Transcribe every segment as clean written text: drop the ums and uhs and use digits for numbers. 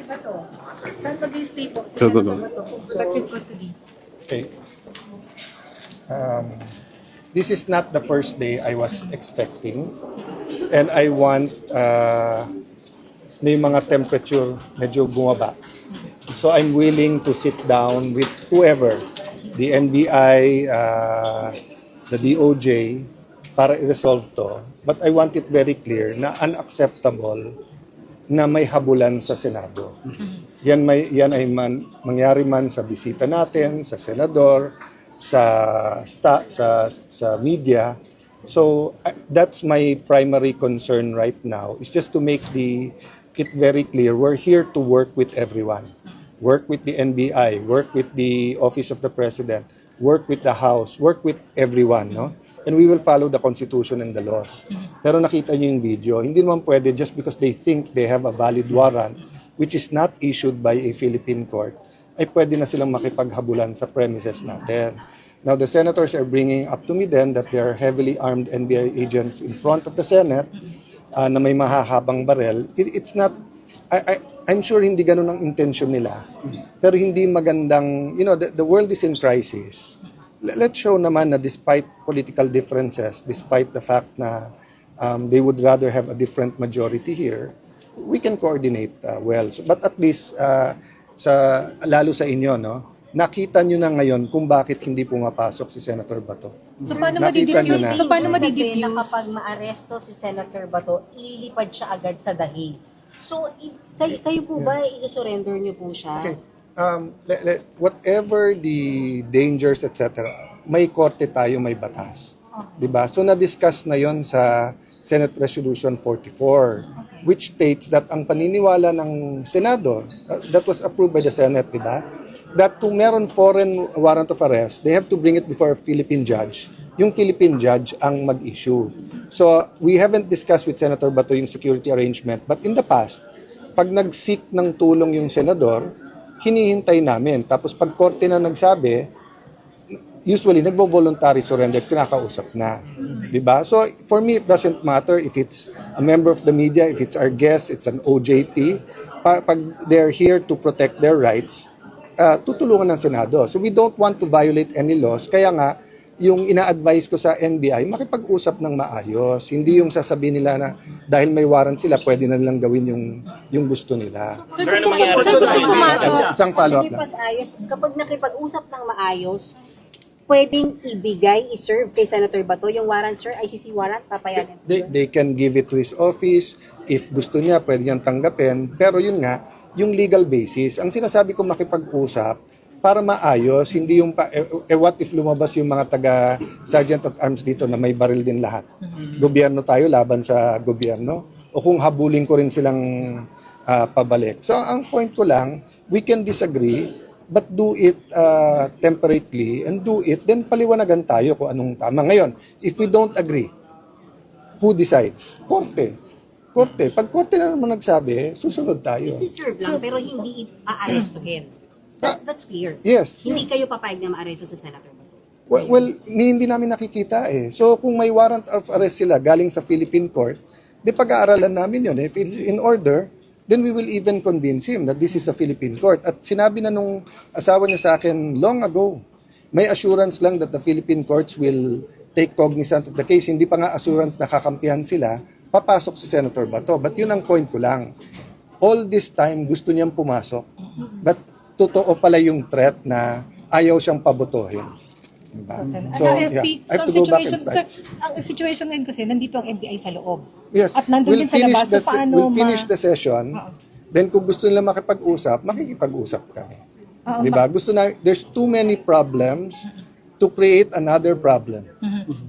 Bato. Saan mag-i-stay po si Go, go, Senator go. Bato? Protective custody. Okay. This is not the first day I was expecting. And I want na yung mga temperature medyo bumaba. So I'm willing to sit down with whoever, the NBI, the DOJ, para i-resolve to. But I want it very clear na unacceptable na may habulan sa Senado. Yan ay mangyari man sa bisita natin, sa senador, sa media. So that's my primary concern right now, is just to make it very clear we're here to work with everyone. Work with the NBI, work with the Office of the President, work with the House, work with everyone, no? And we will follow the Constitution and the laws. Pero nakita niyo yung video, hindi naman pwede just because they think they have a valid warrant, which is not issued by a Philippine court, ay pwede na silang makipaghabulan sa premises natin. Now, the senators are bringing up to me then that they are heavily armed NBI agents in front of the Senate na may mahahabang barel. It's not, I'm sure hindi ganun ang intention nila. Pero hindi magandang, the world is in crisis. Let's show naman na despite political differences, despite the fact na they would rather have a different majority here, we can coordinate well. But at least, lalo sa inyo, nakita nyo na ngayon kung bakit hindi pumapasok si Senator Bato. So paano Nakita nyo na. So paano Kasi na madidifuse? kapag maaresto si Senator Bato, ililipad siya agad sa dahi. So, kayo po ba, i-surrender niyo po siya? Okay. Whatever the dangers, etc., may korte tayo, may batas. Diba? So, na-discuss na yon sa Senate Resolution 44, which states that ang paniniwala ng Senado, that was approved by the Senate, diba? That kung meron foreign warrant of arrest, they have to bring it before a Philippine judge. Yung Philippine judge ang mag-issue. So, we haven't discussed with Senator Bato yung security arrangement, but in the past, pag nag-seek ng tulong yung senador, hinihintay namin. Tapos pag korte na nagsabi, usually nagvo-voluntary surrender, kinakausap na. Diba? So, for me, it doesn't matter if it's a member of the media, if it's our guest, it's an OJT. Pag they're here to protect their rights, tutulungan ng Senado. So, we don't want to violate any laws. Kaya nga, yung ina-advise ko sa NBI, makipag-usap ng maayos. Hindi yung sasabihin nila na dahil may warrant sila, pwede na nilang gawin yung gusto nila. Sir, gusto pumasok. Isang follow-up lang. Kapag nakipag-usap ng maayos, pwedeng ibigay, i-serve kay Senator Bato yung warrant, sir, ICC warrant, papayagan. They can give it to his office. If gusto niya, pwede niyang tanggapin. Pero yun nga, yung legal basis. Ang sinasabi ko makipag-usap, para maayos, hindi yung what if lumabas yung mga taga Sergeant at Arms dito na may baril din lahat. Gobyerno tayo, laban sa gobyerno. O kung habulin ko rin silang pabalik. So, ang point ko lang, we can disagree, but do it temperately and do it, then paliwanagan tayo kung anong tama. Ngayon, if we don't agree, who decides? Korte. Korte. Pag korte na naman nagsabi, susunod tayo. Isi-serve lang, pero hindi aarestuhin. That's clear. Yes. Hindi kayo papayag na maaresto sa Senator Bato. Well, hindi namin nakikita eh. So kung may warrant of arrest sila galing sa Philippine court, di pag-aaralan namin yun. If it's in order, then we will even convince him that this is a Philippine court. At sinabi na nung asawa niya sa akin long ago, may assurance lang that the Philippine courts will take cognizance of the case. Hindi pa nga assurance na kakampihan sila, papasok si Senator Bato. But yun ang point ko lang. All this time, gusto niyang pumasok. But totoo pala yung threat na ayaw siyang pabotohin. Diba? So, SP, I have to so go back and situation, start. sir, ang situation ngayon kasi, nandito ang NBI sa loob. Yes. At nandun din sa labas, so paano we'll finish the session, then kung gusto nila makipag-usap, makikipag-usap kami. Diba? There's too many problems to create another problem.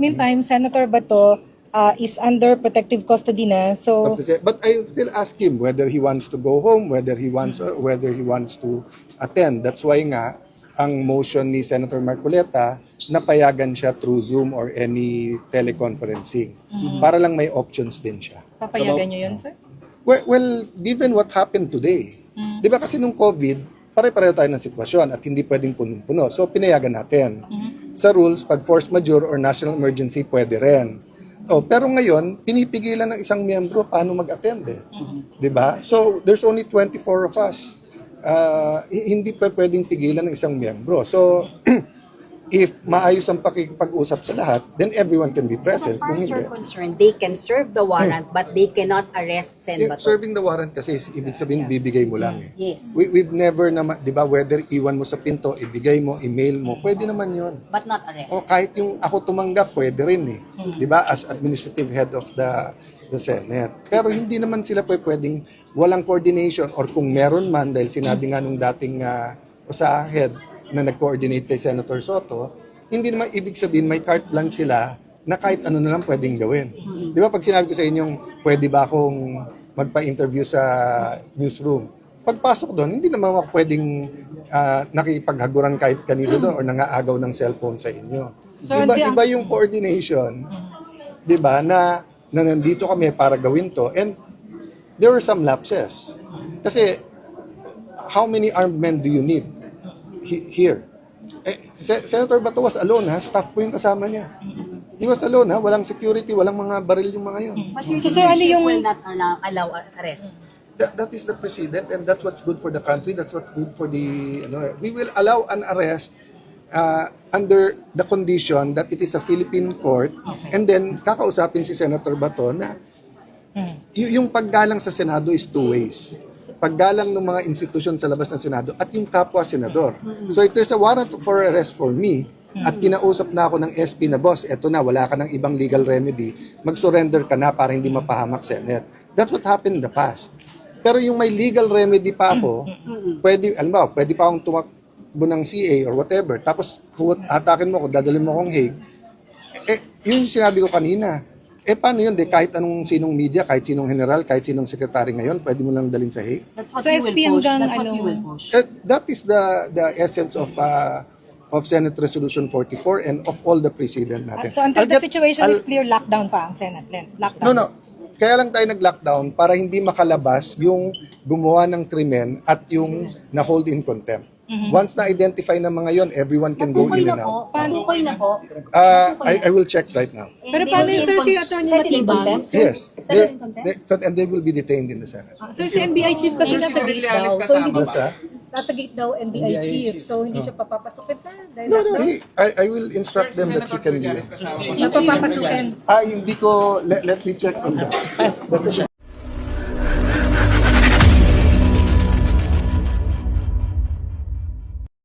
Meantime, Senator Bato is under protective custody na, so... But I still ask him whether he wants to go home, whether he wants to attend. That's why nga, ang motion ni Senator Marcoleta, napayagan siya through Zoom or any teleconferencing. Para lang may options din siya. Papayagan niyo yun, sir? Well, given what happened today, di ba kasi nung COVID, pare-pareho tayo ng sitwasyon at hindi pwedeng puno-puno. So, pinayagan natin. Sa rules, pag force majeure or national emergency, pwede rin. Oh, pero ngayon, pinipigilan ng isang miyembro paano mag-attend eh. 'Di ba? So, there's only 24 of us. Hindi pa pwedeng pigilan ng isang miyembro. So, if maayos ang pakikipag-usap sa lahat, then everyone can be But as present. far Kung as hindi, you're concerned, they can serve the warrant but they cannot arrest Sen Bato. serving the warrant kasi is ibig sabihin bibigay mo lang eh. Yes. We've never naman, 'di ba, whether iwan mo sa pinto, ibigay mo, email mo, pwede naman 'yon. But not arrest. O kahit yung ako tumanggap, pwede rin eh. 'Di ba? As administrative head of the Senate. Pero hindi naman sila pwedeng walang coordination or kung meron man dahil sinabi nga nung dating sa head na nag-coordinate kay Senator Soto, hindi naman ibig sabihin may carte blanche sila na kahit ano na lang pwedeng gawin. Di ba pag sinabi ko sa inyong pwede ba akong magpa-interview sa newsroom, pagpasok doon, hindi naman ako pwedeng nakipaghaguran kahit kanino doon or nangaagaw ng cellphone sa inyo. So, Iba yung coordination, di ba, na nandito kami para gawin to. And there were some lapses. Kasi, how many armed men do you need here? Senator Bato was alone, ha? Staff ko yung kasama niya. He was alone, ha? Walang security, walang mga baril yung mga yun. But your So, sir, ano leadership yung- will not allow arrest. That is the president and that's what's good for the country, that's what's good for the, we will allow an arrest under the condition that it is a Philippine court and then kakausapin si Senator Bato na yung paggalang sa Senado is two ways. Paggalang ng mga institusyon sa labas ng Senado at yung kapwa senador. So if there's a warrant for arrest for me at kinausap na ako ng SP na, boss, eto na, wala ka ng ibang legal remedy, mag-surrender ka na para hindi mapahamak Senate. That's what happened in the past. Pero yung may legal remedy pa ako, pwede, alam mo, pwede pa akong tumakbo ng CA or whatever, tapos atakin mo ako, dadalhin mo akong Hague, yung sinabi ko kanina, paano yun? Kahit anong sinong media, kahit sinong general, kahit sinong sekretary ngayon, pwede mo lang dalhin sa Hague. That's what So, you SP will push. hanggang That's what you ano? will push. That is the essence of Senate Resolution 44 and of all the precedent natin. So until I'll the get- situation I'll- is clear, lockdown pa ang Senate. Lockdown. No. Kaya lang tayo nag-lockdown para hindi makalabas yung gumawa ng krimen at yung na-hold in contempt. Once na-identify ng mga yon, everyone can go Matukoy in na and out. po. Matukoy na po. I will check right now. Pero paano yun, sir, si Attorney Matibang? Yes. Set in contempt? And they will be detained in the Senate. Sir, si NBI chief kasi nasa gate daw. So hindi Basta? nasa gate daw NBI chief. So hindi siya papapasukin, sir. Dahil No, lockdown. I will instruct them that he can be. Napapapasukin. Hindi ko, let me check on that.